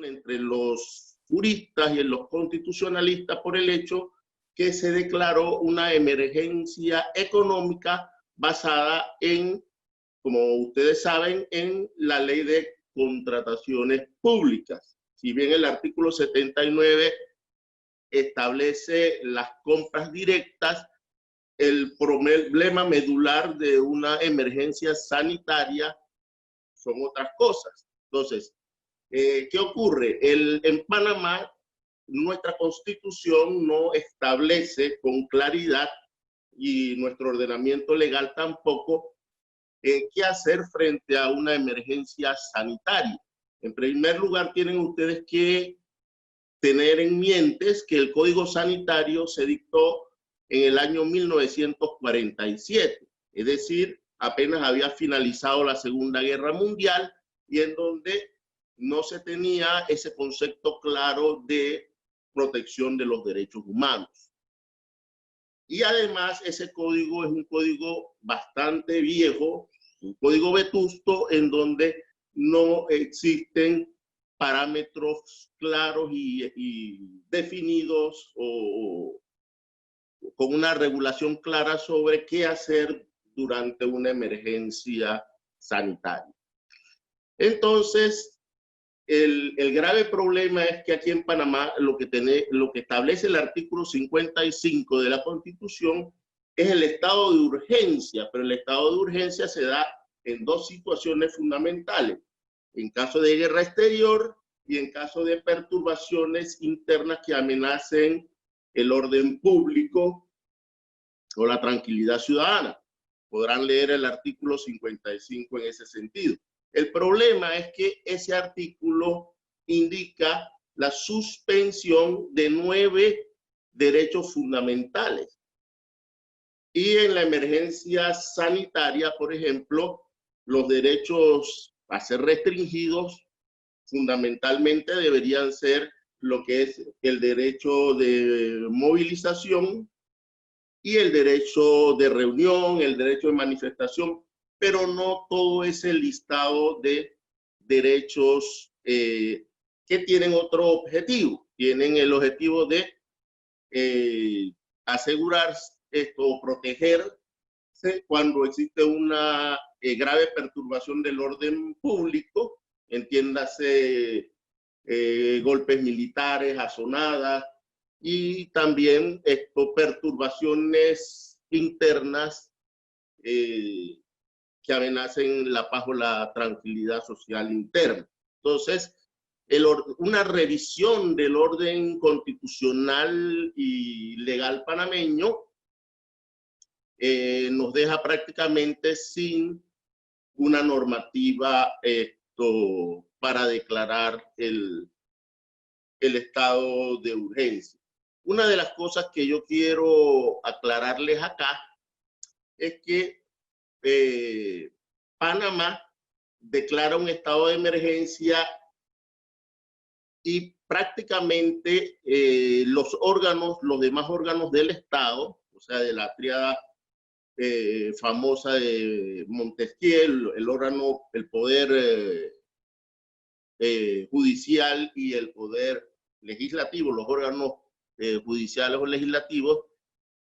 entre los juristas y los constitucionalistas por el hecho que se declaró una emergencia económica basada en, como ustedes saben, en la ley de contrataciones públicas. Si bien el artículo 79 establece las compras directas, el problema medular de una emergencia sanitaria son otras cosas. Entonces, ¿qué ocurre? En Panamá, nuestra constitución no establece con claridad, y nuestro ordenamiento legal tampoco, qué hacer frente a una emergencia sanitaria. En primer lugar, tienen ustedes que tener en mente que el Código Sanitario se dictó en el año 1947, es decir, apenas había finalizado la Segunda Guerra Mundial y en donde no se tenía ese concepto claro de protección de los derechos humanos. Y además ese código es un código bastante viejo, un código vetusto en donde no existen parámetros claros y definidos o con una regulación clara sobre qué hacer durante una emergencia sanitaria. Entonces, el grave problema es que aquí en Panamá lo que establece el artículo 55 de la Constitución es el estado de urgencia, pero el estado de urgencia se da en dos situaciones fundamentales: en caso de guerra exterior y en caso de perturbaciones internas que amenacen el orden público o la tranquilidad ciudadana. Podrán leer el artículo 55 en ese sentido. El problema es que ese artículo indica la suspensión de 9 derechos fundamentales. Y en la emergencia sanitaria, por ejemplo, los derechos a ser restringidos fundamentalmente deberían ser lo que es el derecho de movilización y el derecho de reunión, el derecho de manifestación, pero no todo ese listado de derechos que tienen otro objetivo. Tienen el objetivo de asegurar esto, protegerse cuando existe una grave perturbación del orden público, entiéndase golpes militares, azonadas, y también perturbaciones internas que amenacen la paz o la tranquilidad social interna. Entonces, una revisión del orden constitucional y legal panameño nos deja prácticamente sin una normativa para declarar el estado de urgencia. Una de las cosas que yo quiero aclararles acá es que Panamá declara un estado de emergencia y prácticamente los demás órganos del Estado, o sea, de la tríada famosa de Montesquieu, el poder judicial y el poder legislativo, los órganos judiciales o legislativos,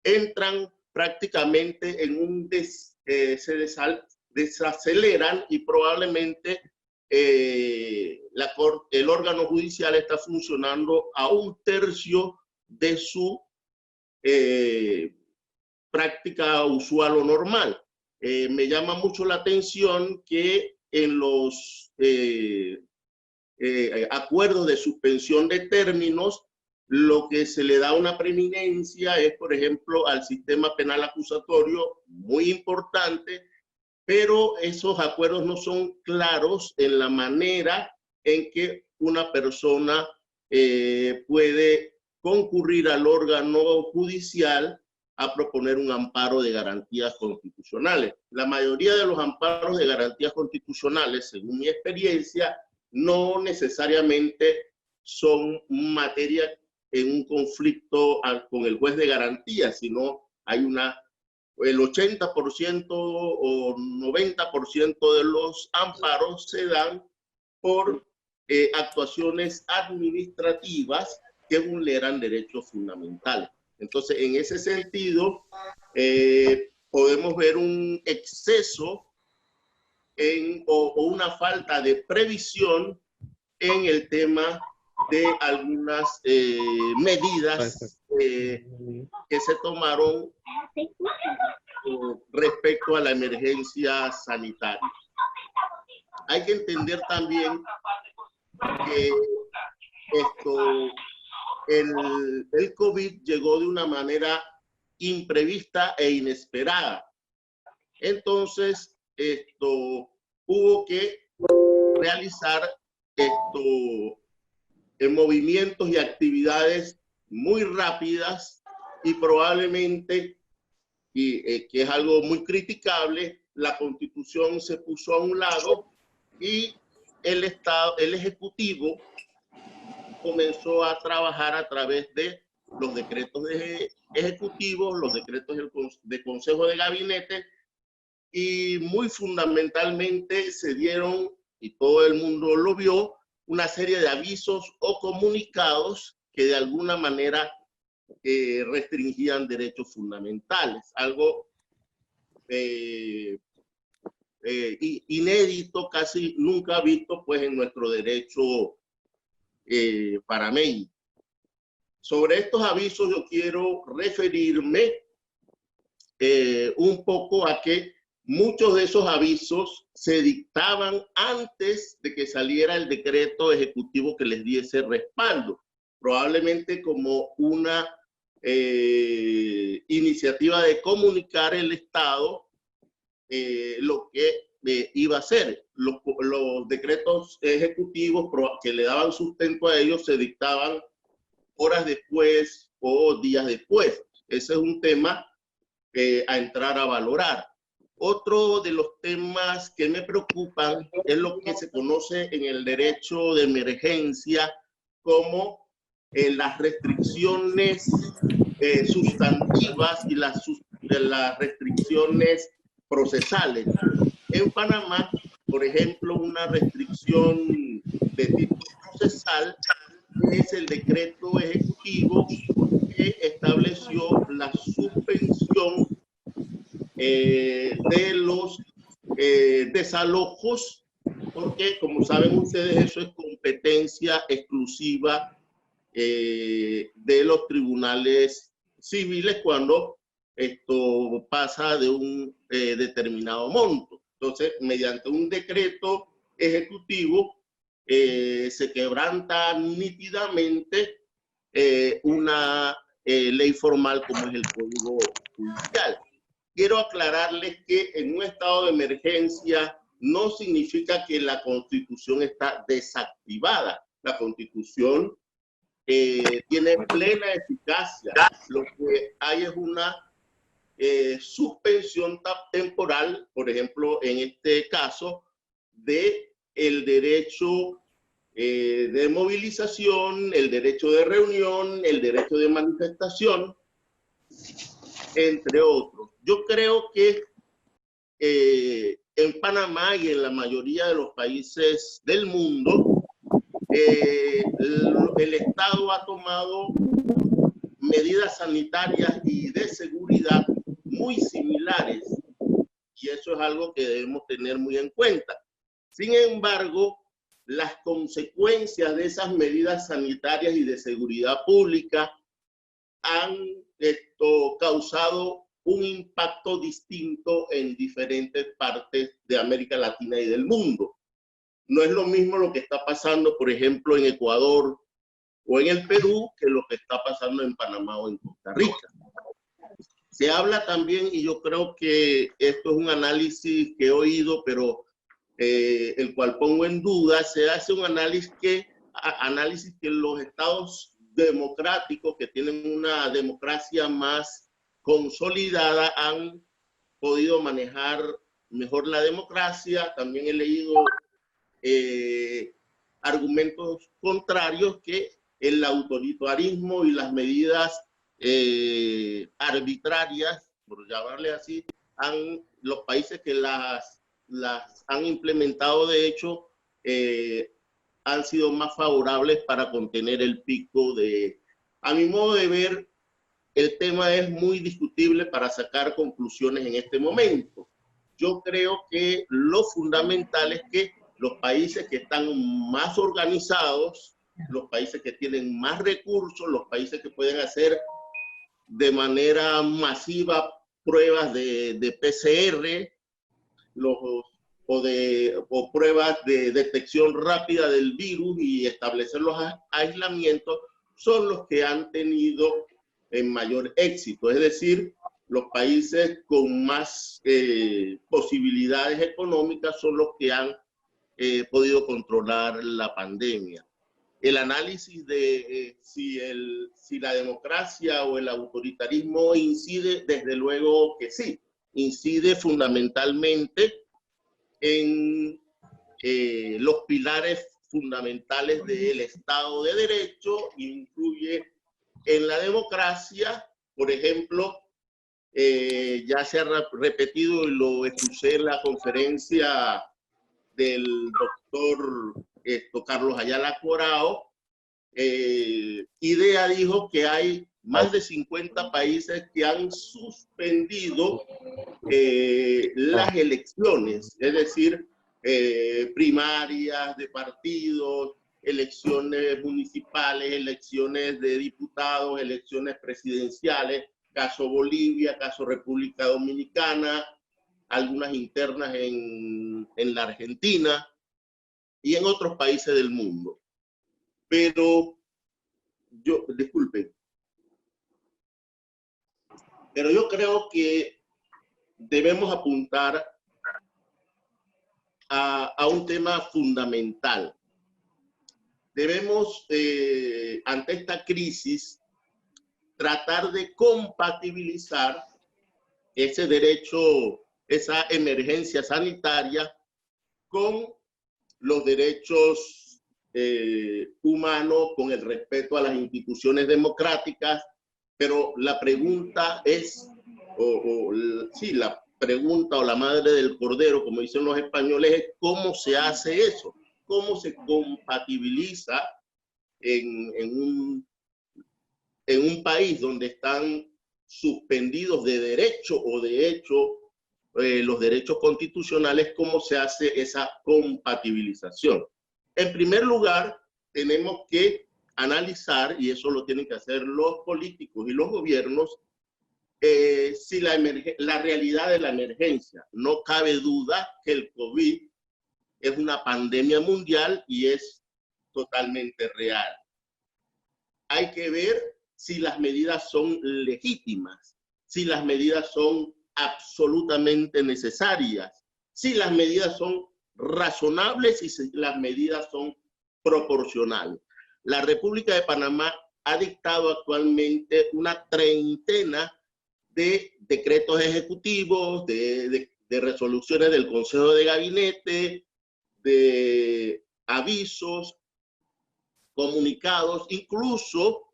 entran prácticamente en un desaceleran y probablemente el órgano judicial está funcionando a 1/3 de su práctica usual o normal. Me llama mucho la atención que en los acuerdos de suspensión de términos, lo que se le da una preeminencia es, por ejemplo, al sistema penal acusatorio, muy importante, pero esos acuerdos no son claros en la manera en que una persona puede concurrir al órgano judicial a proponer un amparo de garantías constitucionales. La mayoría de los amparos de garantías constitucionales, según mi experiencia, no necesariamente son materia en un conflicto con el juez de garantía, sino hay el 80% o 90% de los amparos se dan por actuaciones administrativas que vulneran derechos fundamentales. Entonces, en ese sentido, podemos ver un exceso o una falta de previsión en el tema de algunas medidas que se tomaron respecto a la emergencia sanitaria. Hay que entender también que el COVID llegó de una manera imprevista e inesperada. Entonces, hubo que realizar movimientos y actividades muy rápidas y probablemente, que es algo muy criticable, la Constitución se puso a un lado y el Ejecutivo comenzó a trabajar a través de los decretos ejecutivos, los decretos de Consejo de Gabinete, y muy fundamentalmente se dieron, y todo el mundo lo vio, una serie de avisos o comunicados que de alguna manera restringían derechos fundamentales, algo inédito, casi nunca visto pues en nuestro derecho panameño. Sobre estos avisos yo quiero referirme un poco a que muchos de esos avisos se dictaban antes de que saliera el decreto ejecutivo que les diese respaldo, probablemente como una iniciativa de comunicar el Estado lo que iba a hacer. Los decretos ejecutivos que le daban sustento a ellos se dictaban horas después o días después. Ese es un tema a entrar a valorar. Otro de los temas que me preocupan es lo que se conoce en el derecho de emergencia como las restricciones sustantivas y las restricciones procesales. En Panamá, por ejemplo, una restricción de tipo procesal es el decreto ejecutivo que estableció la suspensión de los desalojos, porque como saben ustedes, eso es competencia exclusiva de los tribunales civiles cuando esto pasa de un determinado monto. Entonces, mediante un decreto ejecutivo se quebranta nítidamente una ley formal como es el Código Judicial. Quiero aclararles que en un estado de emergencia no significa que la Constitución está desactivada. La Constitución tiene plena eficacia. Lo que hay es una suspensión temporal, por ejemplo, en este caso, de el derecho de movilización, el derecho de reunión, el derecho de manifestación, entre otros. Yo creo que en Panamá y en la mayoría de los países del mundo, el Estado ha tomado medidas sanitarias y de seguridad muy similares, y eso es algo que debemos tener muy en cuenta. Sin embargo, las consecuencias de esas medidas sanitarias y de seguridad pública han causado un impacto distinto en diferentes partes de América Latina y del mundo. No es lo mismo lo que está pasando, por ejemplo, en Ecuador o en el Perú, que lo que está pasando en Panamá o en Costa Rica. Se habla también, y yo creo que esto es un análisis que he oído, pero el cual pongo en duda, se hace un análisis que los estados democráticos que tienen una democracia más consolidada han podido manejar mejor la democracia. También he leído argumentos contrarios, que el autoritarismo y las medidas arbitrarias, por llamarle así, los países que las han implementado, de hecho, han sido más favorables para contener el pico de... A mi modo de ver, el tema es muy discutible para sacar conclusiones en este momento. Yo creo que lo fundamental es que los países que están más organizados, los países que tienen más recursos, los países que pueden hacer de manera masiva pruebas de PCR o pruebas de detección rápida del virus y establecer los aislamientos, son los que han tenido mayor éxito. Es decir, los países con más posibilidades económicas son los que han podido controlar la pandemia. El análisis de si la democracia o el autoritarismo incide, desde luego que sí, incide fundamentalmente en los pilares fundamentales del Estado de Derecho, influye en la democracia. Por ejemplo, ya se ha repetido y lo escuché en la conferencia del doctor Carlos Ayala Corao. IDEA dijo que hay más de 50 países que han suspendido las elecciones, es decir, primarias de partidos, elecciones municipales, elecciones de diputados, elecciones presidenciales, caso Bolivia, caso República Dominicana, algunas internas en la Argentina y en otros países del mundo. Pero disculpen, pero yo creo que debemos apuntar a un tema fundamental. Debemos, ante esta crisis, tratar de compatibilizar ese derecho, esa emergencia sanitaria con los derechos humanos, con el respeto a las instituciones democráticas, pero la pregunta es, la pregunta o la madre del cordero, como dicen los españoles, es cómo se hace eso, cómo se compatibiliza en un país donde están suspendidos de derecho o de hecho los derechos constitucionales, cómo se hace esa compatibilización. En primer lugar, tenemos que analizar, y eso lo tienen que hacer los políticos y los gobiernos, si la realidad de la emergencia. No cabe duda que el COVID es una pandemia mundial y es totalmente real. Hay que ver si las medidas son legítimas, si las medidas son absolutamente necesarias, si las medidas son razonables y si las medidas son proporcionales. La República de Panamá ha dictado actualmente una treintena de decretos ejecutivos, de resoluciones del Consejo de Gabinete, de avisos, comunicados, incluso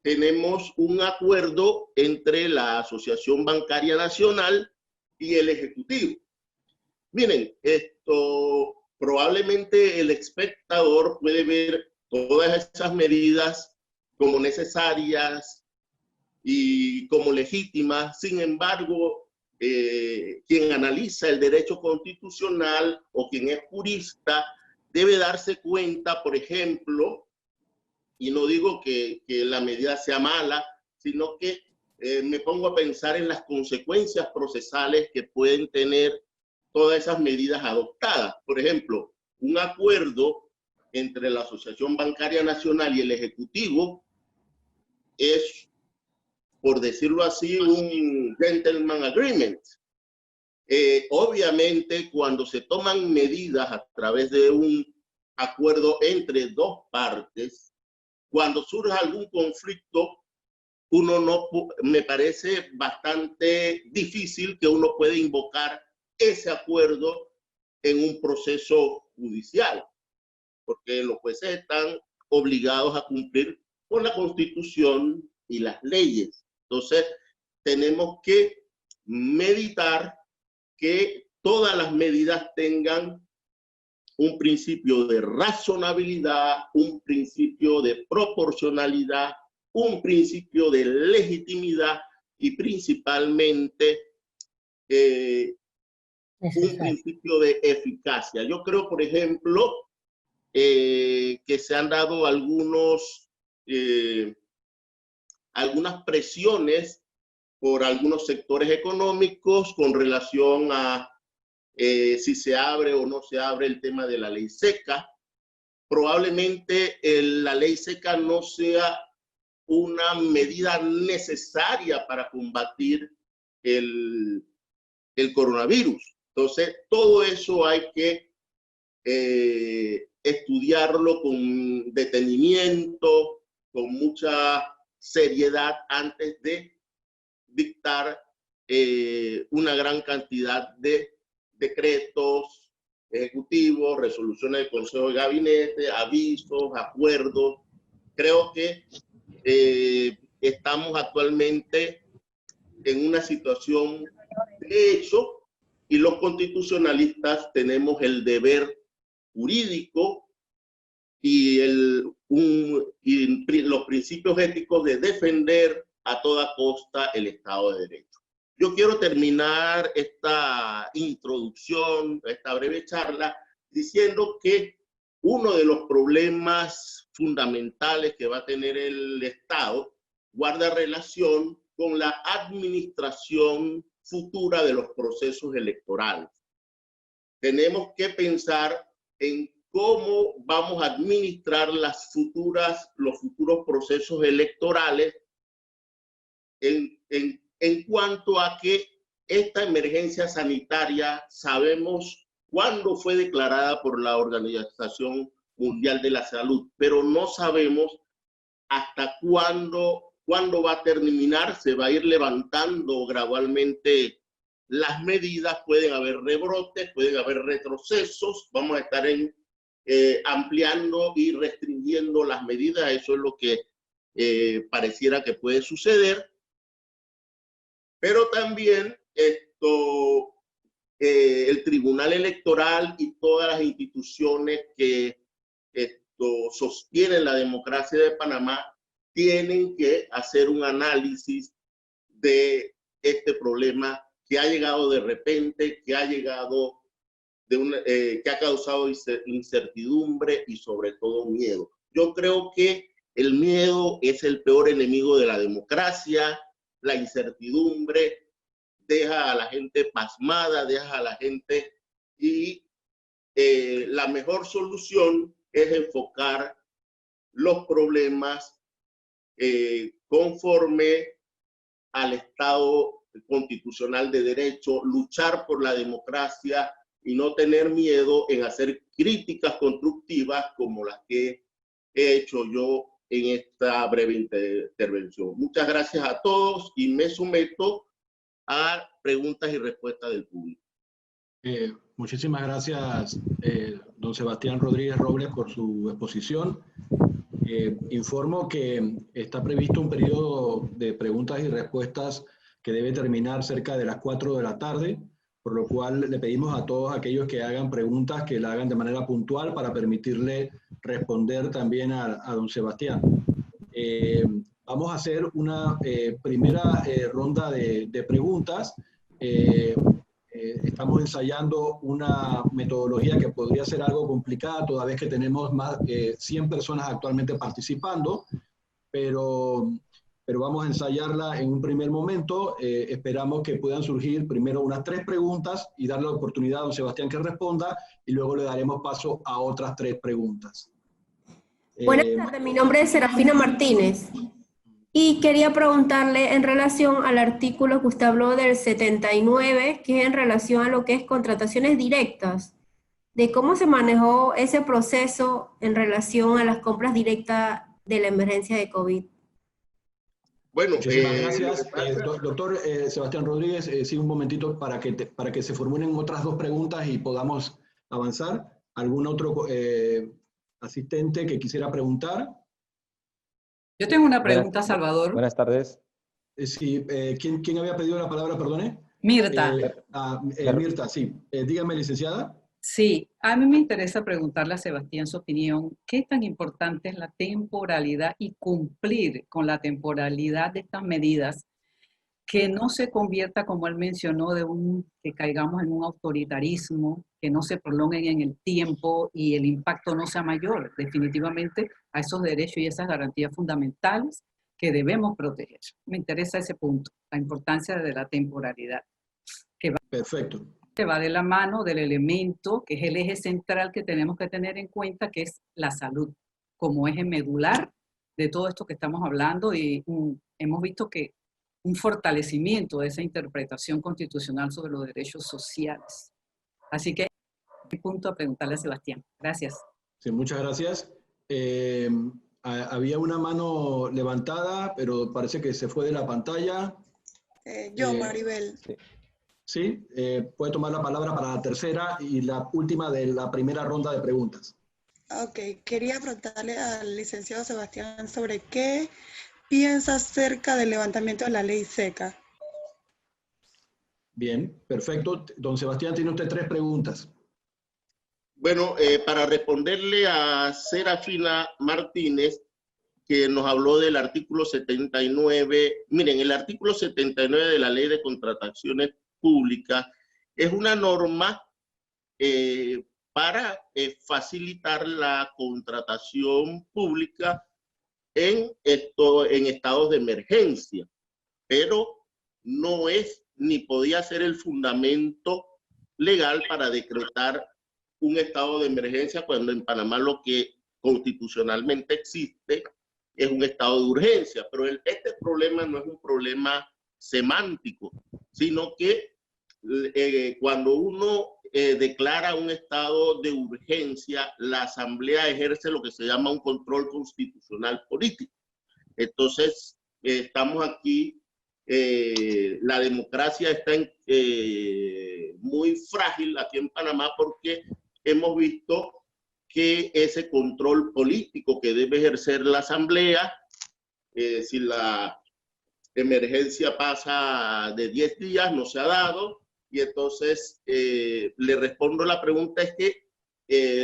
tenemos un acuerdo entre la Asociación Bancaria Nacional y el Ejecutivo. Miren, probablemente el espectador puede ver todas esas medidas como necesarias y como legítimas. Sin embargo, quien analiza el derecho constitucional o quien es jurista debe darse cuenta, por ejemplo, y no digo que la medida sea mala, sino que me pongo a pensar en las consecuencias procesales que pueden tener todas esas medidas adoptadas. Por ejemplo, un acuerdo entre la Asociación Bancaria Nacional y el Ejecutivo es, por decirlo así, un gentleman agreement. Obviamente, cuando se toman medidas a través de un acuerdo entre dos partes, cuando surge algún conflicto, me parece bastante difícil que uno pueda invocar ese acuerdo en un proceso judicial, porque los jueces están obligados a cumplir con la Constitución y las leyes. Entonces, tenemos que meditar que todas las medidas tengan un principio de razonabilidad, un principio de proporcionalidad, un principio de legitimidad y principalmente un principio de eficacia. Yo creo, por ejemplo, que se han dado algunas presiones por algunos sectores económicos con relación a si se abre o no se abre el tema de la ley seca. Probablemente la ley seca no sea una medida necesaria para combatir el coronavirus. Entonces, todo eso hay que estudiarlo con detenimiento, con mucha seriedad antes de dictar una gran cantidad de decretos ejecutivos, resoluciones del Consejo de Gabinete, avisos, acuerdos. Creo que estamos actualmente en una situación de hecho, y los constitucionalistas tenemos el deber jurídico y los principios éticos de defender a toda costa el Estado de Derecho. Yo quiero terminar esta introducción, esta breve charla, diciendo que uno de los problemas fundamentales que va a tener el Estado guarda relación con la administración futura de los procesos electorales. Tenemos que pensar en cómo vamos a administrar los futuros procesos electorales en cuanto a que esta emergencia sanitaria sabemos cuándo fue declarada por la Organización Mundial de la Salud, pero no sabemos hasta cuándo va a terminar. Se va a ir levantando gradualmente las medidas, pueden haber rebrotes, pueden haber retrocesos, vamos a estar ampliando y restringiendo las medidas, eso es lo que pareciera que puede suceder. Pero también el Tribunal Electoral y todas las instituciones que sostienen la democracia de Panamá tienen que hacer un análisis de este problema que ha llegado de repente, que ha llegado que ha causado incertidumbre y sobre todo miedo. Yo creo que el miedo es el peor enemigo de la democracia. La incertidumbre deja a la gente pasmada, deja a la gente, y la mejor solución es enfocar los problemas conforme al Estado constitucional de derecho, luchar por la democracia y no tener miedo en hacer críticas constructivas como las que he hecho yo en esta breve intervención. Muchas gracias a todos y me someto a preguntas y respuestas del público. Muchísimas gracias, don Sebastián Rodríguez Robles, por su exposición. Informo que está previsto un periodo de preguntas y respuestas que debe terminar cerca de las 4 de la tarde, por lo cual le pedimos a todos aquellos que hagan preguntas que la hagan de manera puntual para permitirle responder también a don Sebastián. Vamos a hacer una primera ronda de preguntas. Estamos ensayando una metodología que podría ser algo complicada, toda vez que tenemos más de 100 personas actualmente participando, pero vamos a ensayarla en un primer momento. Esperamos que puedan surgir primero unas 3 preguntas y darle la oportunidad a don Sebastián que responda, y luego le daremos paso a otras 3 preguntas. Buenas tardes, mi nombre es Serafina Martínez. Y quería preguntarle en relación al artículo que usted habló del 79, que es en relación a lo que es contrataciones directas, de cómo se manejó ese proceso en relación a las compras directas de la emergencia de COVID. Bueno, muchísimas gracias. Doctor Sebastián Rodríguez, sí, un momentito para que se formulen otras 2 preguntas y podamos avanzar. ¿Algún otro asistente que quisiera preguntar? Yo tengo una pregunta, Salvador. Buenas tardes. Sí, ¿quién había pedido la palabra, perdone? Mirta. Mirta, sí. Dígame, licenciada. Sí, a mí me interesa preguntarle a Sebastián su opinión. ¿Qué tan importante es la temporalidad y cumplir con la temporalidad de estas medidas? Que no se convierta, como él mencionó, que caigamos en un autoritarismo, que no se prolonguen en el tiempo y el impacto no sea mayor, definitivamente, a esos derechos y esas garantías fundamentales que debemos proteger. Me interesa ese punto, la importancia de la temporalidad. Perfecto. Que va de la mano del elemento, que es el eje central que tenemos que tener en cuenta, que es la salud, como eje medular de todo esto que estamos hablando, y hemos visto que un fortalecimiento de esa interpretación constitucional sobre los derechos sociales. Así que, punto a preguntarle a Sebastián. Gracias. Sí, muchas gracias. Había una mano levantada, pero parece que se fue de la pantalla. Maribel. Sí, puede tomar la palabra para la tercera y la última de la primera ronda de preguntas. Ok, quería preguntarle al licenciado Sebastián sobre qué piensa acerca del levantamiento de la ley seca. Bien, perfecto. Don Sebastián, tiene usted 3 preguntas. Bueno, para responderle a Serafina Martínez, que nos habló del artículo 79. Miren, el artículo 79 de la Ley de Contrataciones Públicas es una norma para facilitar la contratación pública en estados de emergencia, pero no es ni podía ser el fundamento legal para decretar un estado de emergencia cuando en Panamá lo que constitucionalmente existe es un estado de urgencia. Pero este problema no es un problema semántico, sino que cuando uno declara un estado de urgencia, la Asamblea ejerce lo que se llama un control constitucional político. Entonces, estamos aquí, la democracia está muy frágil aquí en Panamá porque hemos visto que ese control político que debe ejercer la Asamblea, si la emergencia pasa de 10 días, no se ha dado. Y entonces le respondo la pregunta, es que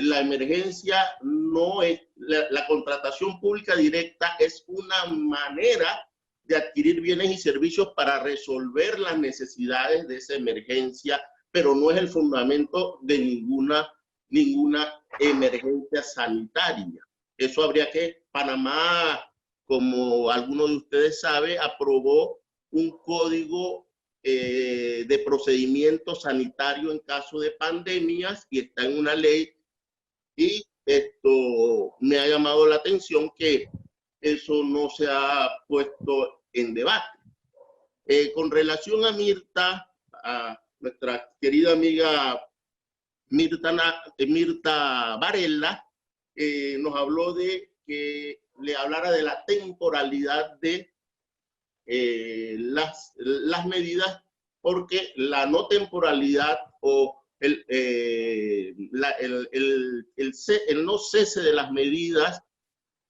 la emergencia no es, la contratación pública directa es una manera de adquirir bienes y servicios para resolver las necesidades de esa emergencia, pero no es el fundamento de ninguna emergencia sanitaria. Eso habría que, Panamá, como algunos de ustedes saben, aprobó un código de procedimiento sanitario en caso de pandemias y está en una ley, y esto me ha llamado la atención que eso no se ha puesto en debate. Con relación a Mirta, a nuestra querida amiga Mirta Varela, nos habló de que le hablara de la temporalidad de las medidas, porque la no temporalidad o el no cese de las medidas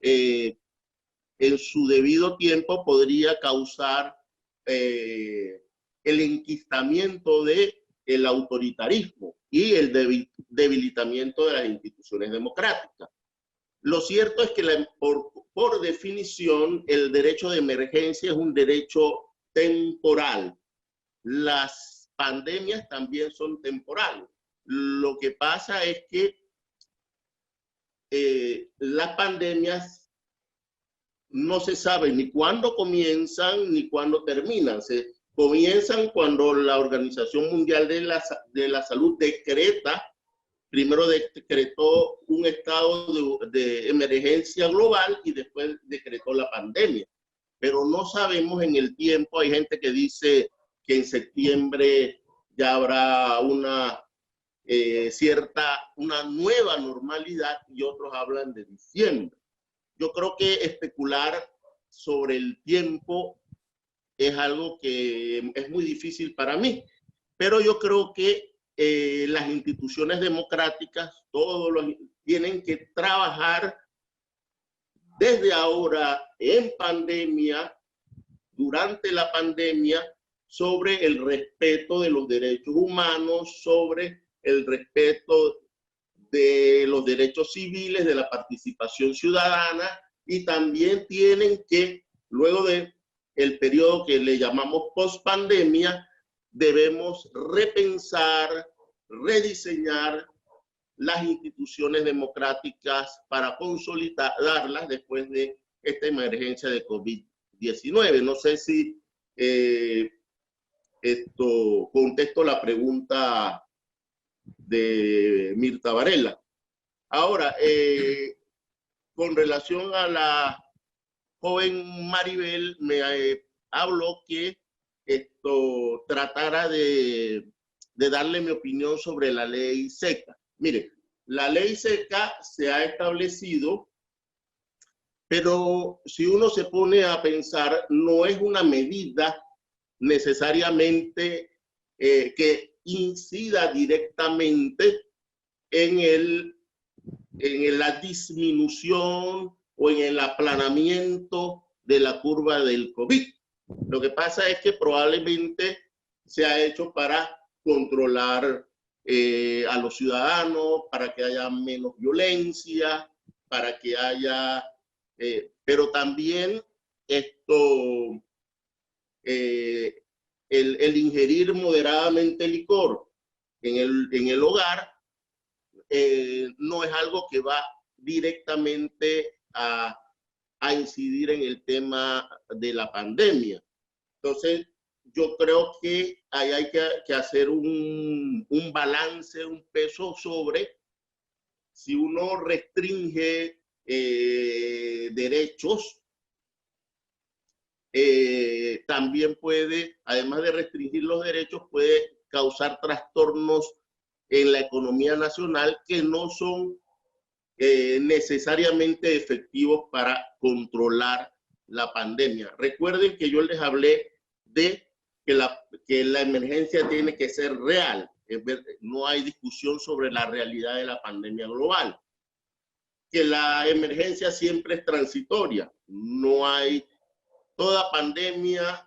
en su debido tiempo podría causar el enquistamiento del autoritarismo y el debilitamiento de las instituciones democráticas. Lo cierto es que por definición el derecho de emergencia es un derecho temporal. Las pandemias también son temporales. Lo que pasa es que las pandemias no se sabe ni cuándo comienzan ni cuándo terminan. Se comienzan cuando la Organización Mundial de la Salud primero decretó un estado de emergencia global y después decretó la pandemia. Pero no sabemos en el tiempo. Hay gente que dice que en septiembre ya habrá una nueva normalidad y otros hablan de diciembre. Yo creo que especular sobre el tiempo es algo que es muy difícil para mí, pero yo creo que las instituciones democráticas, tienen que trabajar desde ahora en pandemia, durante la pandemia, sobre el respeto de los derechos humanos, sobre el respeto de los derechos civiles, de la participación ciudadana, y también tienen que, luego de el periodo que le llamamos post-pandemia, debemos repensar, rediseñar las instituciones democráticas para consolidarlas después de esta emergencia de COVID-19. No sé si esto contesto la pregunta de Mirta Varela. Ahora, con relación a la joven Maribel, me habló que esto tratara de darle mi opinión sobre la ley seca. Mire, la ley seca se ha establecido, pero si uno se pone a pensar, no es una medida necesariamente que incida directamente en la disminución o en el aplanamiento de la curva del COVID. Lo que pasa es que probablemente se ha hecho para controlar a los ciudadanos, para que haya menos violencia, para que haya, pero también esto, el ingerir moderadamente licor en el hogar no es algo que va directamente a incidir en el tema de la pandemia. Entonces, yo creo que ahí hay que hacer un balance, un peso sobre si uno restringe derechos, también puede, además de restringir los derechos, puede causar trastornos en la economía nacional que no son necesariamente efectivos para controlar la pandemia. Recuerden que yo les hablé de que la emergencia tiene que ser real. No hay discusión sobre la realidad de la pandemia global. Que la emergencia siempre es transitoria. No hay, toda pandemia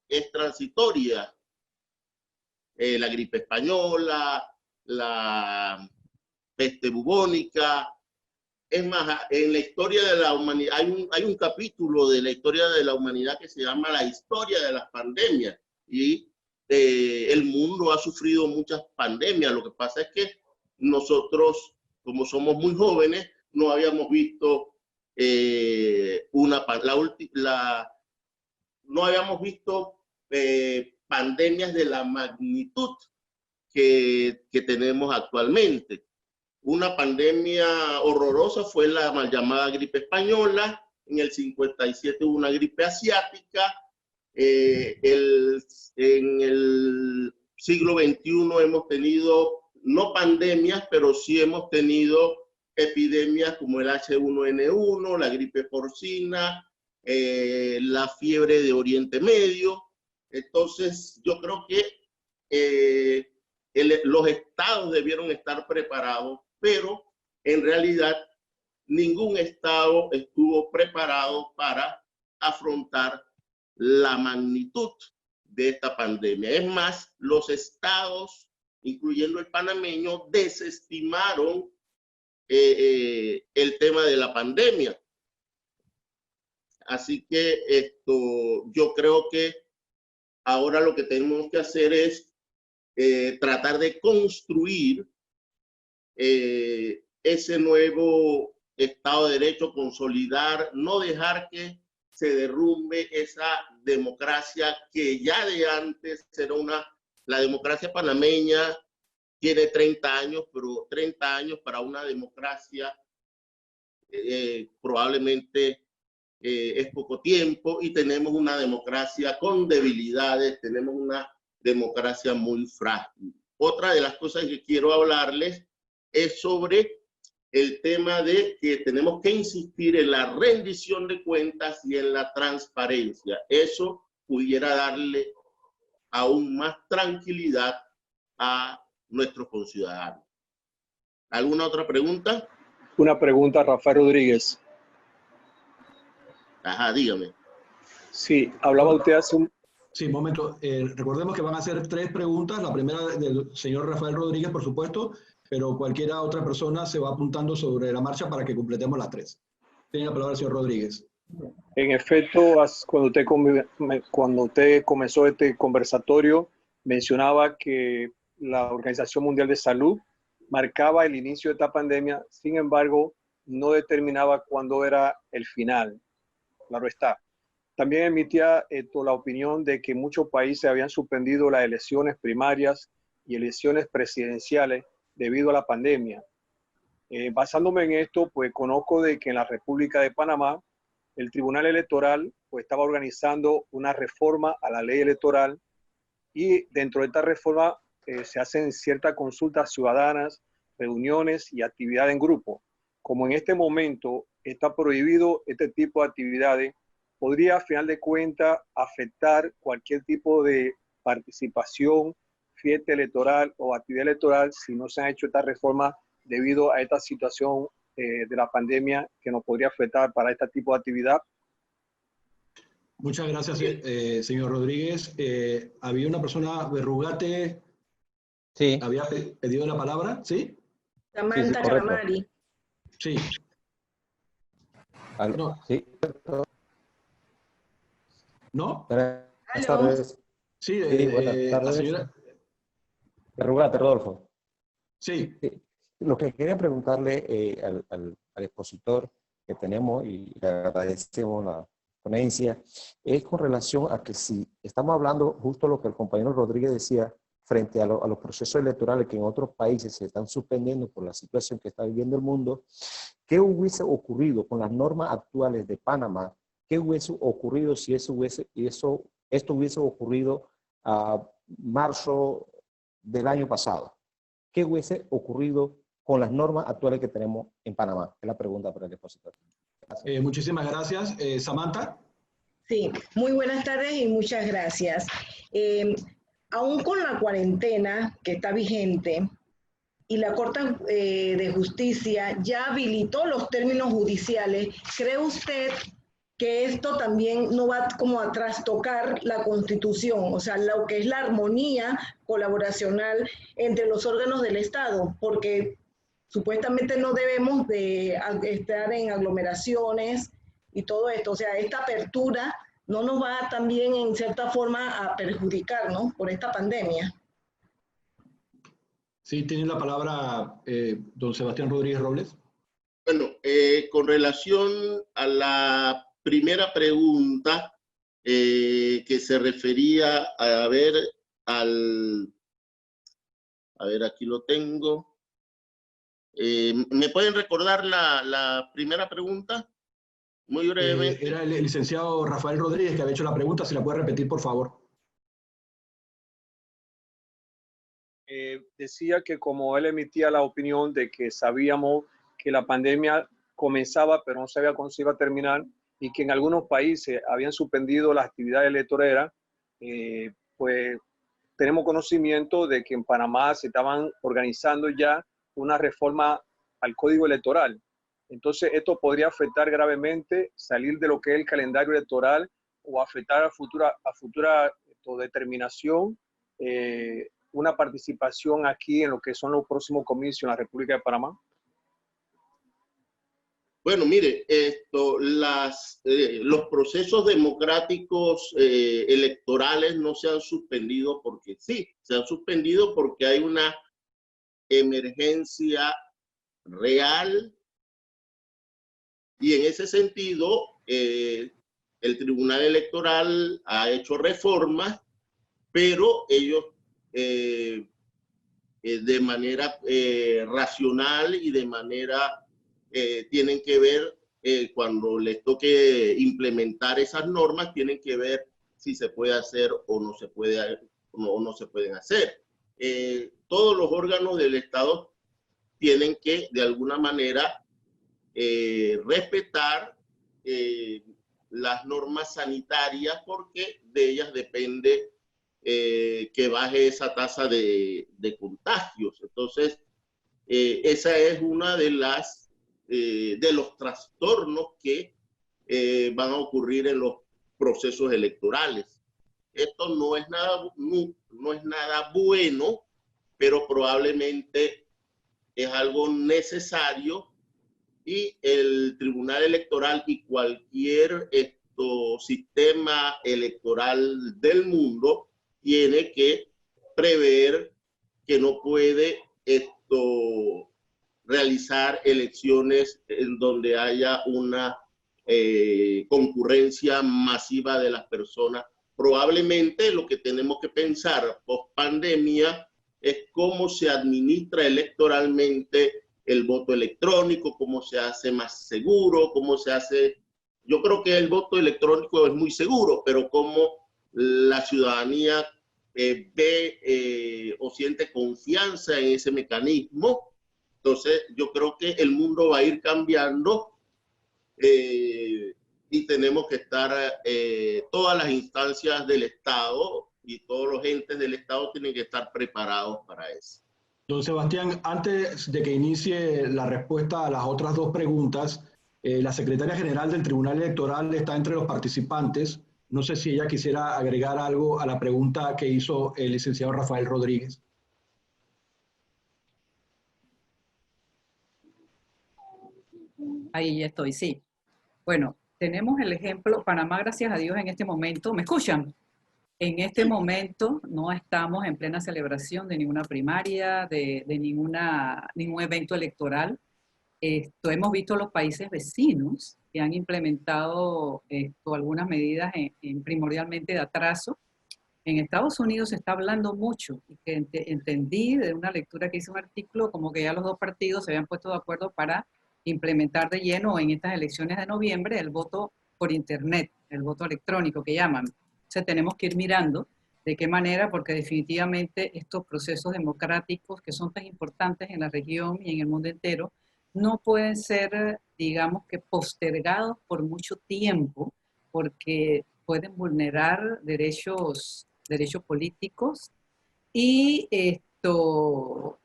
es transitoria. La gripe española, la peste bubónica. Es más, en la historia de la humanidad, hay un capítulo de la historia de la humanidad que se llama La historia de las pandemias, y el mundo ha sufrido muchas pandemias. Lo que pasa es que nosotros, como somos muy jóvenes, no habíamos visto no habíamos visto pandemias de la magnitud que tenemos actualmente. Una pandemia horrorosa fue la mal llamada gripe española. En el 57 hubo una gripe asiática. En el siglo XXI hemos tenido, no pandemias, pero sí hemos tenido epidemias como el H1N1, la gripe porcina, la fiebre de Oriente Medio. Entonces, yo creo que los estados debieron estar preparados, pero en realidad ningún estado estuvo preparado para afrontar la magnitud de esta pandemia. Es más, los estados, incluyendo el panameño, desestimaron el tema de la pandemia. Así que yo creo que ahora lo que tenemos que hacer es tratar de construir ese nuevo Estado de Derecho, consolidar, no dejar que se derrumbe esa democracia que ya de antes era la democracia panameña tiene 30 años, pero 30 años para una democracia probablemente es poco tiempo, y tenemos una democracia con debilidades, tenemos una democracia muy frágil. Otra de las cosas que quiero hablarles es sobre el tema de que tenemos que insistir en la rendición de cuentas y en la transparencia. Eso pudiera darle aún más tranquilidad a nuestros conciudadanos. ¿Alguna otra pregunta? Una pregunta, Rafael Rodríguez. Ajá, dígame. Sí, hablaba usted Sí, un momento. Recordemos que van a hacer 3 preguntas. La primera del señor Rafael Rodríguez, por supuesto, pero cualquier otra persona se va apuntando sobre la marcha para que completemos las 3. Tiene la palabra el señor Rodríguez. En efecto, cuando usted comenzó este conversatorio, mencionaba que la Organización Mundial de Salud marcaba el inicio de esta pandemia, sin embargo, no determinaba cuándo era el final. Claro está. También emitía la opinión de que muchos países habían suspendido las elecciones primarias y elecciones presidenciales debido a la pandemia. Basándome en esto, pues conozco de que en la República de Panamá, el Tribunal Electoral pues, estaba organizando una reforma a la ley electoral y dentro de esta reforma se hacen ciertas consultas ciudadanas, reuniones y actividades en grupo. Como en este momento está prohibido este tipo de actividades, podría a final de cuentas afectar cualquier tipo de participación, fiesta electoral o actividad electoral si no se han hecho estas reformas debido a esta situación de la pandemia que nos podría afectar para este tipo de actividad. Muchas gracias, señor Rodríguez. Había una persona, Berrugate, Sí. había pedido la palabra, ¿sí? Samantha Caramari. Sí. No. Sí. ¿No? Buenas tardes. Sí, buenas tardes. la señora. Berrugate, Rodolfo. Sí. Lo que quería preguntarle al expositor que tenemos, y le agradecemos la ponencia, es con relación a que si estamos hablando justo lo que el compañero Rodríguez decía, frente a los procesos electorales que en otros países se están suspendiendo por la situación que está viviendo el mundo, ¿qué hubiese ocurrido con las normas actuales de Panamá? ¿Qué hubiese ocurrido si esto hubiese ocurrido a marzo del año pasado? ¿Qué hubiese ocurrido con las normas actuales que tenemos en Panamá? Es la pregunta para el expositor. Muchísimas gracias. Samantha. Sí, muy buenas tardes y muchas gracias. Aún con la cuarentena que está vigente y la Corte de Justicia ya habilitó los términos judiciales, ¿cree usted que esto también no va como a trastocar la Constitución, o sea, lo que es la armonía colaboracional entre los órganos del Estado? Porque supuestamente no debemos de estar en aglomeraciones y todo esto, o sea, esta apertura no nos va también en cierta forma a perjudicar, ¿no? Por esta pandemia. Sí, tiene la palabra don Sebastián Rodríguez Robles. Bueno, con relación a la primera pregunta que se refería a ver aquí lo tengo. ¿Me pueden recordar la primera pregunta? Muy brevemente. Era el licenciado Rafael Rodríguez que había hecho la pregunta. ¿Se la puede repetir, por favor? Decía que como él emitía la opinión de que sabíamos que la pandemia comenzaba, pero no sabía cuándo se iba a terminar, y que en algunos países habían suspendido las actividades electorales, pues tenemos conocimiento de que en Panamá se estaban organizando ya una reforma al Código Electoral. Entonces, esto podría afectar gravemente, salir de lo que es el calendario electoral o afectar a futura determinación, una participación aquí en lo que son los próximos comicios en la República de Panamá. Bueno, mire, los procesos democráticos electorales no se han suspendido porque sí, se han suspendido porque hay una emergencia real y en ese sentido el Tribunal Electoral ha hecho reformas, pero ellos de manera racional y de manera tienen que ver, cuando les toque implementar esas normas, tienen que ver si se puede hacer o no se puede, o no se pueden hacer. Todos los órganos del Estado tienen que, de alguna manera, respetar las normas sanitarias porque de ellas depende que baje esa tasa de contagios. Entonces, esa es una de los trastornos que van a ocurrir en los procesos electorales. esto no es nada bueno, pero probablemente es algo necesario, y el Tribunal Electoral y cualquier sistema electoral del mundo tiene que prever que no puede realizar elecciones en donde haya una concurrencia masiva de las personas. Probablemente lo que tenemos que pensar post pandemia es cómo se administra electoralmente el voto electrónico, cómo se hace más seguro, cómo se hace. Yo creo que el voto electrónico es muy seguro, pero cómo la ciudadanía ve o siente confianza en ese mecanismo. Entonces, yo creo que el mundo va a ir cambiando y tenemos que estar, todas las instancias del Estado y todos los entes del Estado tienen que estar preparados para eso. Don Sebastián, antes de que inicie la respuesta a las otras dos preguntas, la secretaria general del Tribunal Electoral está entre los participantes. No sé si ella quisiera agregar algo a la pregunta que hizo el licenciado Rafael Rodríguez. Ahí ya estoy, sí. Bueno, tenemos el ejemplo, Panamá, gracias a Dios, en este momento, ¿me escuchan? En este momento no estamos en plena celebración de ninguna primaria, de ningún evento electoral. Hemos visto los países vecinos que han implementado algunas medidas primordialmente de atraso. En Estados Unidos se está hablando mucho, y que entendí de una lectura que hice un artículo como que ya los dos partidos se habían puesto de acuerdo para implementar de lleno en estas elecciones de noviembre el voto por internet, el voto electrónico que llaman. Entonces tenemos que ir mirando de qué manera, porque definitivamente estos procesos democráticos que son tan importantes en la región y en el mundo entero, no pueden ser, digamos que postergados por mucho tiempo, porque pueden vulnerar derechos políticos, y esto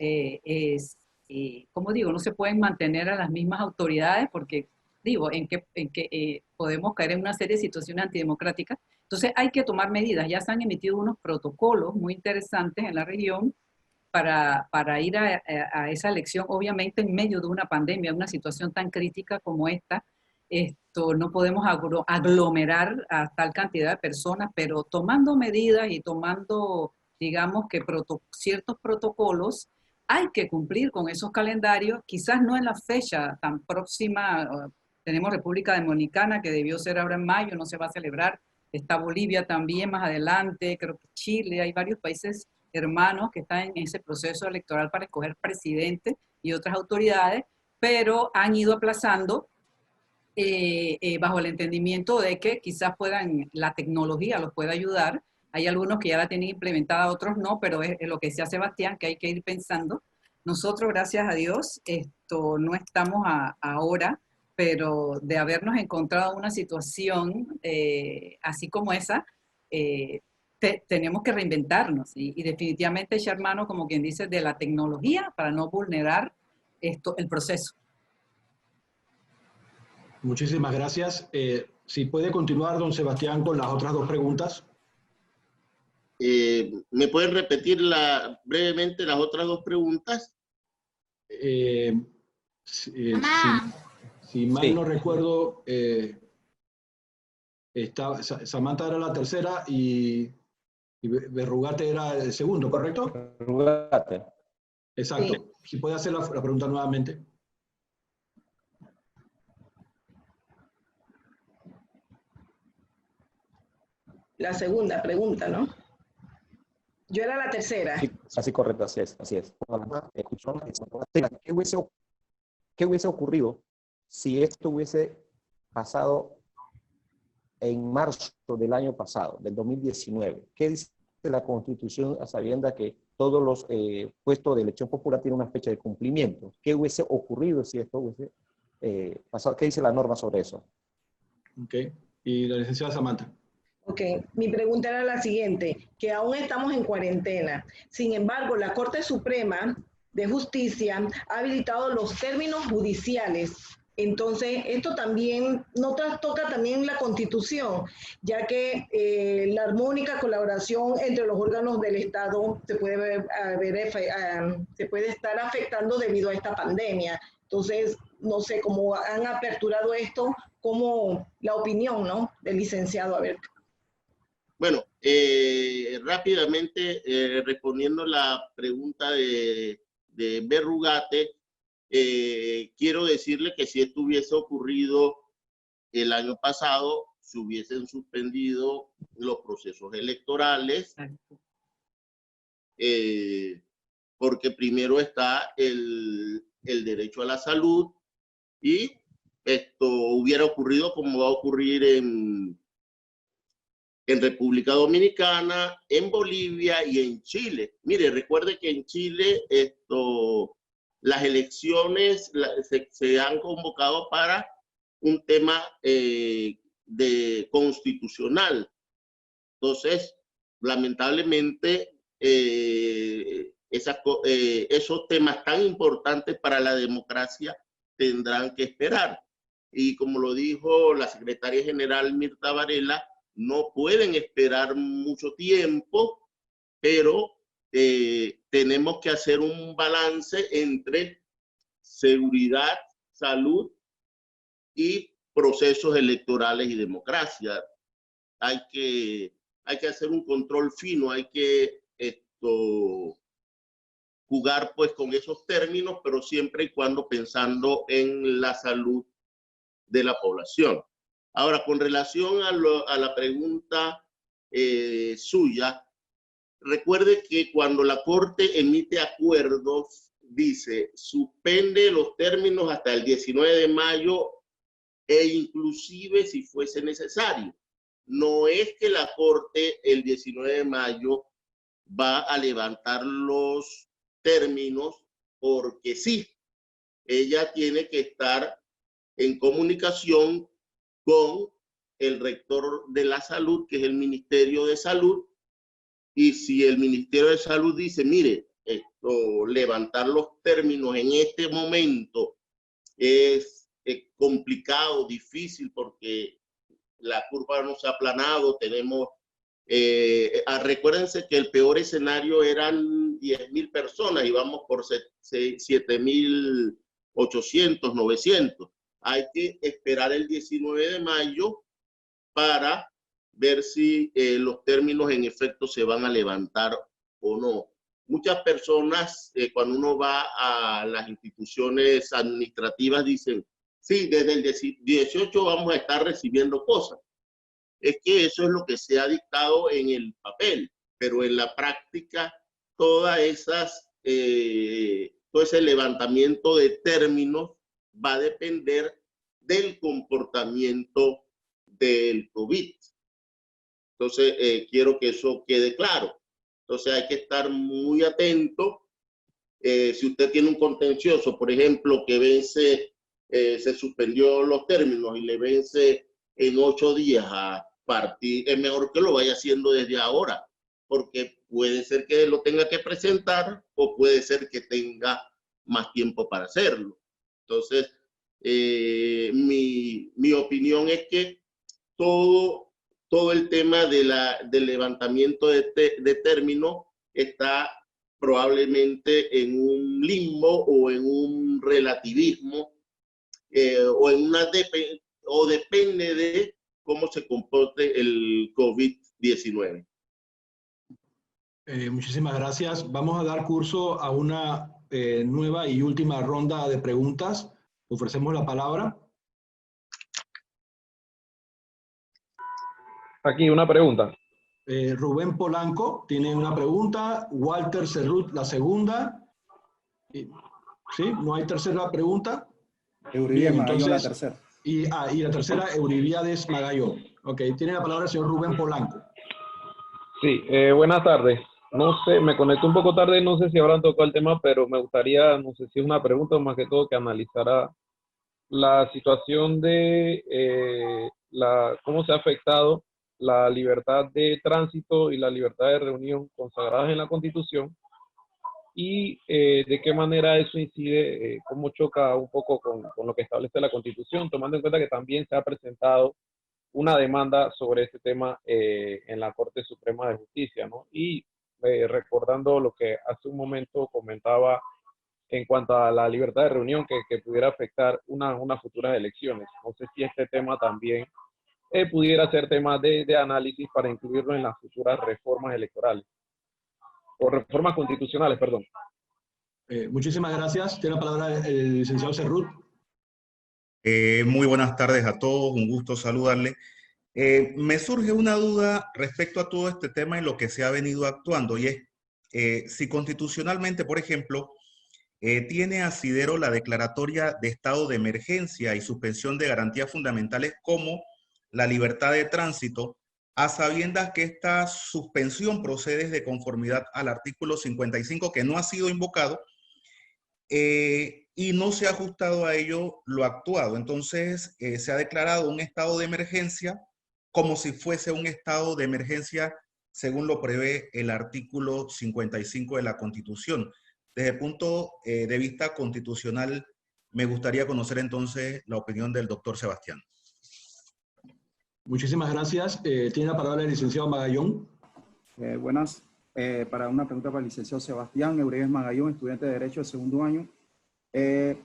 como digo, no se pueden mantener a las mismas autoridades, porque digo, en que podemos caer en una serie de situaciones antidemocráticas. Entonces hay que tomar medidas. Ya se han emitido unos protocolos muy interesantes en la región para ir a esa elección, obviamente en medio de una pandemia, una situación tan crítica como esta. No podemos aglomerar a tal cantidad de personas, pero tomando medidas y tomando, digamos que ciertos protocolos, hay que cumplir con esos calendarios, quizás no en la fecha tan próxima. Tenemos República Dominicana, que debió ser ahora en mayo, no se va a celebrar. Está Bolivia también más adelante, creo que Chile, hay varios países hermanos que están en ese proceso electoral para escoger presidente y otras autoridades, pero han ido aplazando bajo el entendimiento de que quizás la tecnología los pueda ayudar. Hay algunos que ya la tienen implementada, otros no, pero es lo que decía Sebastián, que hay que ir pensando. Nosotros, gracias a Dios, no estamos ahora, pero de habernos encontrado una situación así como esa, tenemos que reinventarnos y definitivamente echar mano, como quien dice, de la tecnología para no vulnerar el proceso. Muchísimas gracias. Si puede continuar, don Sebastián, con las otras dos preguntas. ¿Me pueden repetir brevemente las otras dos preguntas? Si mal no recuerdo, Samantha era la tercera y Berrugate era el segundo, ¿correcto? Berrugate. Exacto. Sí. Si puede hacer la pregunta nuevamente. La segunda pregunta, ¿no? Yo era la tercera. Sí, así correcto, así es. ¿Qué hubiese ocurrido si esto hubiese pasado en marzo del año pasado, del 2019? ¿Qué dice la Constitución a sabiendas que todos los puestos de elección popular tienen una fecha de cumplimiento? ¿Qué hubiese ocurrido si esto hubiese pasado? ¿Qué dice la norma sobre eso? Ok. Y la licenciada Samantha. Ok, mi pregunta era la siguiente, que aún estamos en cuarentena. Sin embargo, la Corte Suprema de Justicia ha habilitado los términos judiciales Entonces, esto también no trastoca también la Constitución, ya que la armónica colaboración entre los órganos del Estado se puede estar afectando debido a esta pandemia. Entonces, no sé cómo han aperturado esto, como la opinión, ¿no?, del licenciado. A ver. Bueno, rápidamente, respondiendo la pregunta de Berrugate, quiero decirle que si esto hubiese ocurrido el año pasado, se hubiesen suspendido los procesos electorales, porque primero está el derecho a la salud, y esto hubiera ocurrido como va a ocurrir en República Dominicana, en Bolivia y en Chile. Mire, recuerde que en Chile las elecciones se han convocado para un tema constitucional. Entonces, lamentablemente, esos temas tan importantes para la democracia tendrán que esperar. Y como lo dijo la secretaria general Mirta Varela, no pueden esperar mucho tiempo, pero tenemos que hacer un balance entre seguridad, salud y procesos electorales y democracia. Hay que hacer un control fino, hay que jugar pues con esos términos, pero siempre y cuando pensando en la salud de la población. Ahora, con relación a la pregunta suya, recuerde que cuando la Corte emite acuerdos, dice, suspende los términos hasta el 19 de mayo e inclusive si fuese necesario. No es que la Corte el 19 de mayo va a levantar los términos porque sí. Ella tiene que estar en comunicación con el rector de la salud, que es el Ministerio de Salud, y si el Ministerio de Salud dice, mire, levantar los términos en este momento es complicado, difícil, porque la curva no se ha aplanado, tenemos, recuérdense que el peor escenario eran 10.000 personas y vamos por 7.800, 900. Hay que esperar el 19 de mayo para ver si los términos en efecto se van a levantar o no. Muchas personas, cuando uno va a las instituciones administrativas, dicen, sí, desde el 18 vamos a estar recibiendo cosas. Es que eso es lo que se ha dictado en el papel, pero en la práctica, todo ese levantamiento de términos va a depender del comportamiento del COVID. Entonces, quiero que eso quede claro. Entonces, hay que estar muy atento. Si usted tiene un contencioso, por ejemplo, que vence, se suspendió los términos y le vence en 8 días a partir, es mejor que lo vaya haciendo desde ahora, porque puede ser que lo tenga que presentar o puede ser que tenga más tiempo para hacerlo. Entonces, mi opinión es que todo el tema del levantamiento de términos está probablemente en un limbo o en un relativismo o depende de cómo se comporte el COVID-19. Muchísimas gracias. Vamos a dar curso a una nueva y última ronda de preguntas. Ofrecemos la palabra. Aquí una pregunta. Rubén Polanco tiene una pregunta, Walter Cerrut la segunda. ¿Sí? ¿No hay tercera pregunta? Euribiades Magallón la tercera. Y la tercera, Euribiades Magallón. Ok, tiene la palabra el señor Rubén Polanco. Sí, buenas tardes. No sé, me conecté un poco tarde, no sé si habrán tocado el tema, pero me gustaría, no sé si es una pregunta o más que todo que analizara la situación de cómo se ha afectado la libertad de tránsito y la libertad de reunión consagradas en la Constitución y de qué manera eso incide, cómo choca un poco con lo que establece la Constitución, tomando en cuenta que también se ha presentado una demanda sobre este tema en la Corte Suprema de Justicia, ¿no? Y recordando lo que hace un momento comentaba en cuanto a la libertad de reunión que pudiera afectar unas futuras elecciones. No sé si este tema también pudiera ser tema de análisis para incluirlo en las futuras reformas electorales, o reformas constitucionales, perdón. Muchísimas gracias. Tiene la palabra el licenciado Cerrut. Muy buenas tardes a todos, un gusto saludarles. Me surge una duda respecto a todo este tema en lo que se ha venido actuando, y es si constitucionalmente, por ejemplo, tiene asidero la declaratoria de estado de emergencia y suspensión de garantías fundamentales como la libertad de tránsito, a sabiendas que esta suspensión procede de conformidad al artículo 55, que no ha sido invocado, y no se ha ajustado a ello lo actuado. Entonces, se ha declarado un estado de emergencia como si fuese un estado de emergencia según lo prevé el artículo 55 de la Constitución. Desde el punto de vista constitucional, me gustaría conocer entonces la opinión del doctor Sebastián. Muchísimas gracias. Tiene la palabra el licenciado Magallón. Buenas. Para una pregunta para el licenciado Sebastián Eurives Magallón, estudiante de Derecho de segundo año. El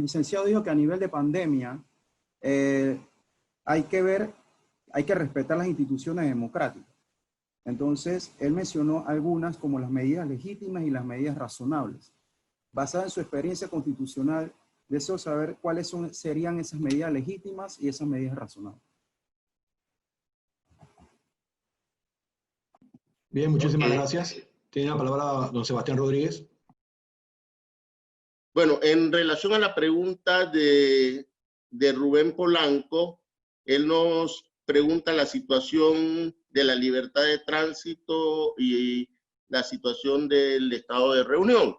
licenciado dijo que a nivel de pandemia hay que respetar las instituciones democráticas. Entonces, él mencionó algunas como las medidas legítimas y las medidas razonables. Basada en su experiencia constitucional, deseo saber cuáles serían esas medidas legítimas y esas medidas razonables. Bien, muchísimas gracias. Tiene la palabra don Sebastián Rodríguez. Bueno, en relación a la pregunta de Rubén Polanco, él nos pregunta la situación de la libertad de tránsito y la situación del estado de reunión.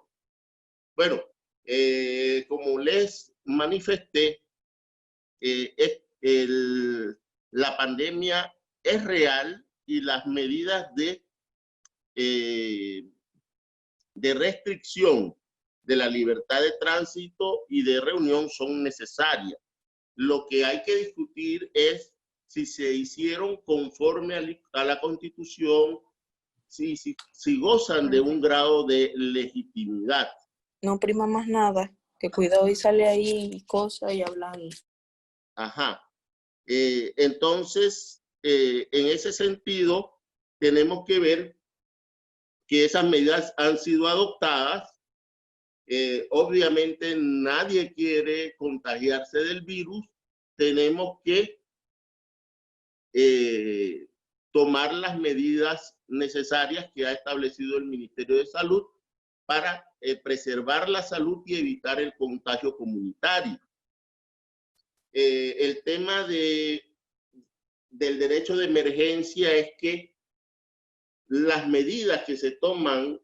Bueno, como les manifesté, la pandemia es real y las medidas de restricción de la libertad de tránsito y de reunión son necesarias. Lo que hay que discutir es si se hicieron conforme a la Constitución, si gozan de un grado de legitimidad. No prima más nada, que cuidado y sale ahí cosas y hablando. Ajá. Entonces, en ese sentido, tenemos que ver que esas medidas han sido adoptadas. Obviamente nadie quiere contagiarse del virus. Tenemos que tomar las medidas necesarias que ha establecido el Ministerio de Salud para preservar la salud y evitar el contagio comunitario. El tema del derecho de emergencia es que las medidas que se toman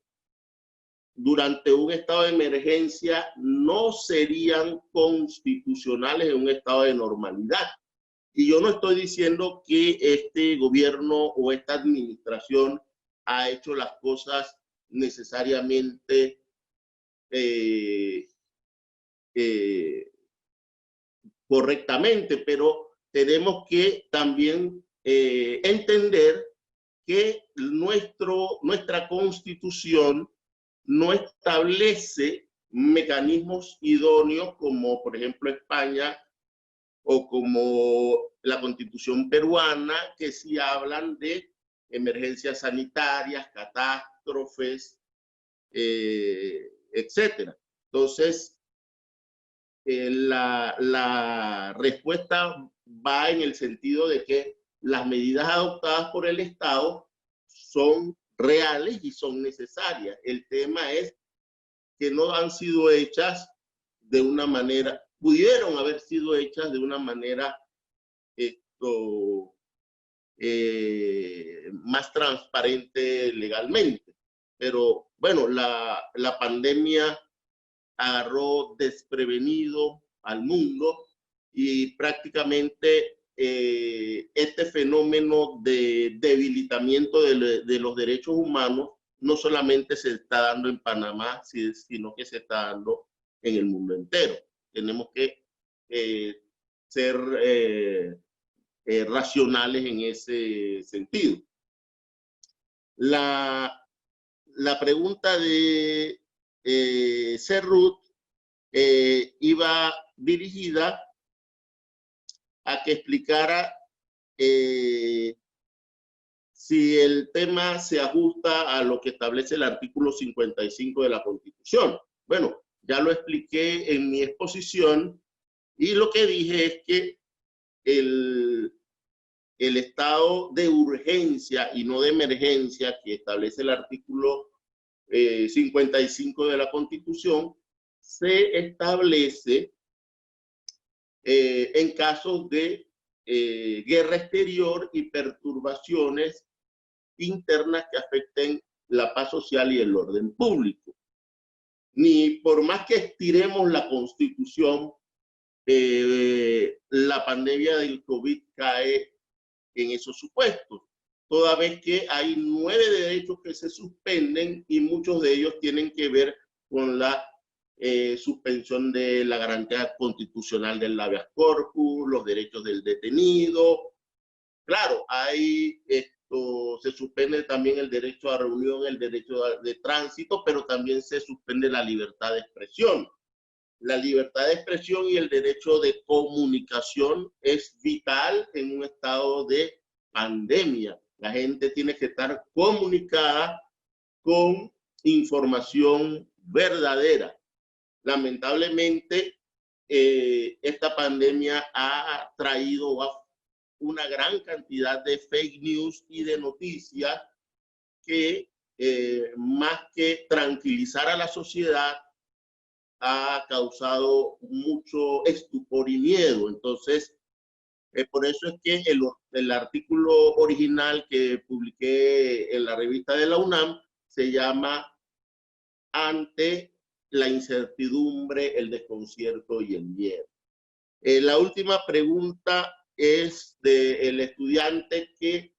durante un estado de emergencia no serían constitucionales en un estado de normalidad. Y yo no estoy diciendo que este gobierno o esta administración ha hecho las cosas necesariamente correctamente, pero tenemos que también entender que nuestra Constitución no establece mecanismos idóneos como, por ejemplo, España o como la Constitución peruana, que sí hablan de emergencias sanitarias, catástrofes, etcétera. Entonces, la respuesta va en el sentido de que las medidas adoptadas por el Estado son reales y son necesarias. El tema es que no han sido hechas de una manera, pudieron haber sido hechas de una manera más transparente legalmente. Pero bueno, la pandemia agarró desprevenido al mundo y prácticamente este fenómeno de debilitamiento de los derechos humanos no solamente se está dando en Panamá, sino que se está dando en el mundo entero. Tenemos que ser racionales en ese sentido. La pregunta de Cerrut iba dirigida a que explicara si el tema se ajusta a lo que establece el artículo 55 de la Constitución. Bueno, ya lo expliqué en mi exposición y lo que dije es que el estado de urgencia y no de emergencia que establece el artículo 55 de la Constitución se establece en casos de guerra exterior y perturbaciones internas que afecten la paz social y el orden público. Ni por más que estiremos la Constitución, la pandemia del COVID cae en esos supuestos, toda vez que hay 9 derechos que se suspenden y muchos de ellos tienen que ver con la suspensión de la garantía constitucional del habeas corpus, los derechos del detenido. Claro, hay se suspende también el derecho a reunión, el derecho de tránsito, pero también se suspende la libertad de expresión. La libertad de expresión y el derecho de comunicación es vital en un estado de pandemia. La gente tiene que estar comunicada con información verdadera. Lamentablemente, esta pandemia ha traído una gran cantidad de fake news y de noticias que, más que tranquilizar a la sociedad, ha causado mucho estupor y miedo. Entonces, por eso es que el artículo original que publiqué en la revista de la UNAM se llama Ante la incertidumbre, el desconcierto y el miedo. La última pregunta es del estudiante que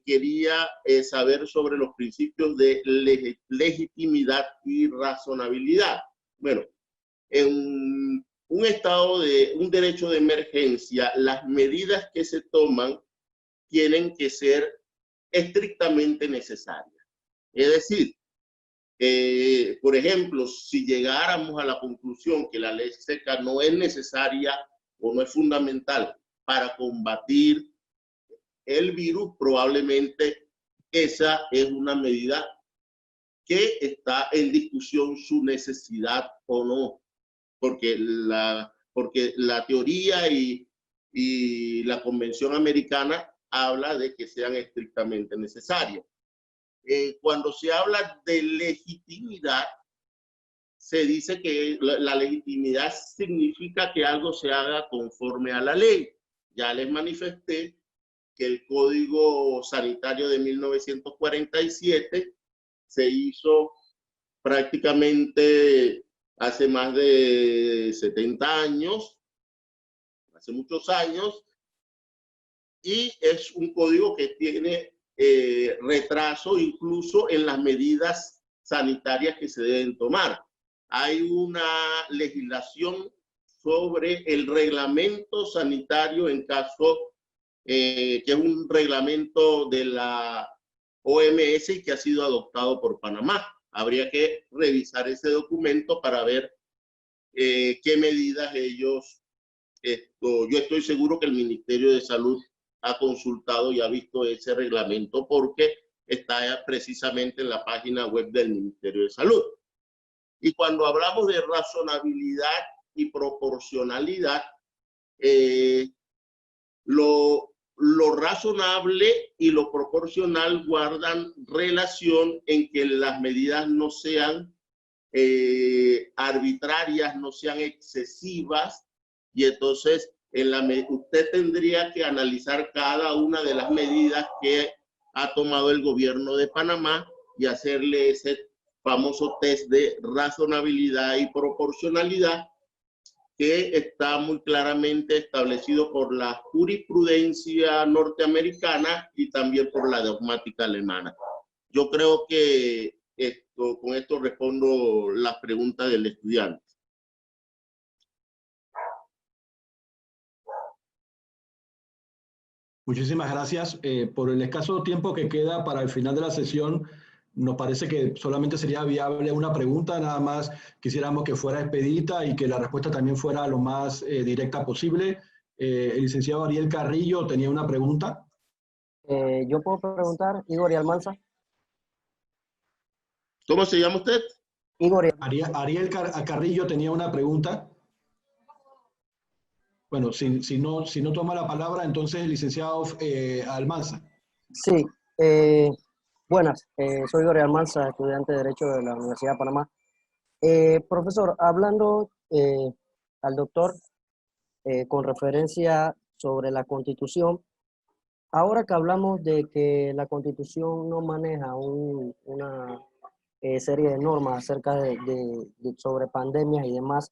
quería saber sobre los principios de legitimidad y razonabilidad. Bueno, en un estado de un derecho de emergencia, las medidas que se toman tienen que ser estrictamente necesarias. Es decir, por ejemplo, si llegáramos a la conclusión que la ley seca no es necesaria o no es fundamental para combatir el virus, probablemente esa es una medida que está en discusión su necesidad o no, porque la teoría y la Convención Americana habla de que sean estrictamente necesarias. Cuando se habla de legitimidad, se dice que la legitimidad significa que algo se haga conforme a la ley. Ya les manifesté que el Código Sanitario de 1947 se hizo prácticamente hace más de 70 años, hace muchos años, y es un código que tiene retraso incluso en las medidas sanitarias que se deben tomar. Hay una legislación sobre el reglamento sanitario en caso que es un reglamento de la OMS y que ha sido adoptado por Panamá. Habría que revisar ese documento para ver qué medidas ellos... yo estoy seguro que el Ministerio de Salud ha consultado y ha visto ese reglamento porque está precisamente en la página web del Ministerio de Salud. Y cuando hablamos de razonabilidad y proporcionalidad, lo razonable y lo proporcional guardan relación en que las medidas no sean arbitrarias, no sean excesivas, y entonces usted tendría que analizar cada una de las medidas que ha tomado el gobierno de Panamá y hacerle ese famoso test de razonabilidad y proporcionalidad que está muy claramente establecido por la jurisprudencia norteamericana y también por la dogmática alemana. Yo creo que con esto respondo las preguntas del estudiante. Muchísimas gracias. Por el escaso tiempo que queda para el final de la sesión, nos parece que solamente sería viable una pregunta, nada más quisiéramos que fuera expedita y que la respuesta también fuera lo más directa posible. El licenciado Ariel Carrillo tenía una pregunta. Yo puedo preguntar, Igor y Almanza. ¿Cómo se llama usted? Igor. Ariel Carrillo tenía una pregunta. Bueno, si no toma la palabra, entonces el licenciado Almanza. Sí, buenas, soy Igor Almanza, estudiante de Derecho de la Universidad de Panamá. Profesor, hablando al doctor con referencia sobre la Constitución, ahora que hablamos de que la Constitución no maneja una serie de normas acerca sobre pandemias y demás,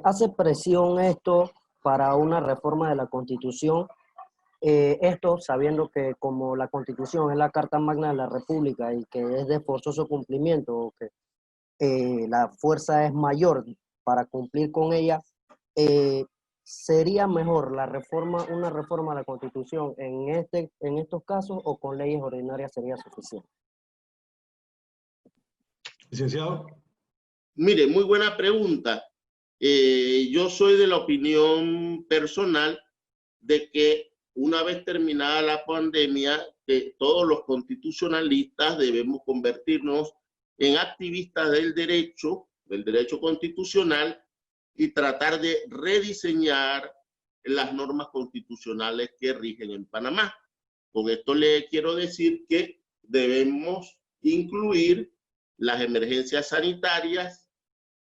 ¿hace presión esto para una reforma de la Constitución? Esto sabiendo que como la Constitución es la Carta Magna de la República y que es de forzoso cumplimiento, o que la fuerza es mayor para cumplir con ella, ¿sería mejor una reforma a la Constitución en estos casos o con leyes ordinarias sería suficiente? Licenciado. Mire, muy buena pregunta. Yo soy de la opinión personal de que una vez terminada la pandemia, todos los constitucionalistas debemos convertirnos en activistas del derecho constitucional y tratar de rediseñar las normas constitucionales que rigen en Panamá. Con esto le quiero decir que debemos incluir las emergencias sanitarias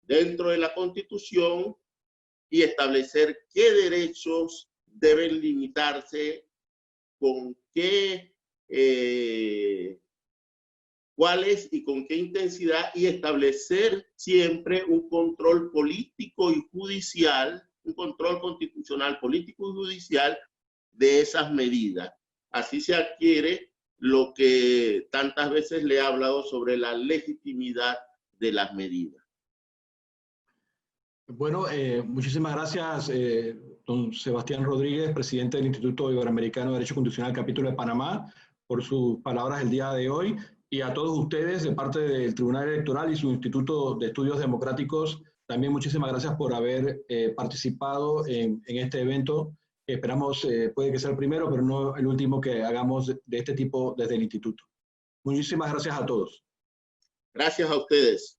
dentro de la Constitución y establecer qué derechos deben limitarse, con qué, cuáles y con qué intensidad, y establecer siempre un control político y judicial, un control constitucional, político y judicial de esas medidas. Así se adquiere lo que tantas veces le he hablado sobre la legitimidad de las medidas. Bueno, muchísimas gracias, don Sebastián Rodríguez, presidente del Instituto Iberoamericano de Derecho Constitucional, capítulo de Panamá, por sus palabras el día de hoy, y a todos ustedes de parte del Tribunal Electoral y su Instituto de Estudios Democráticos, también muchísimas gracias por haber participado en este evento. Esperamos, puede que sea el primero, pero no el último que hagamos de este tipo desde el Instituto. Muchísimas gracias a todos. Gracias a ustedes.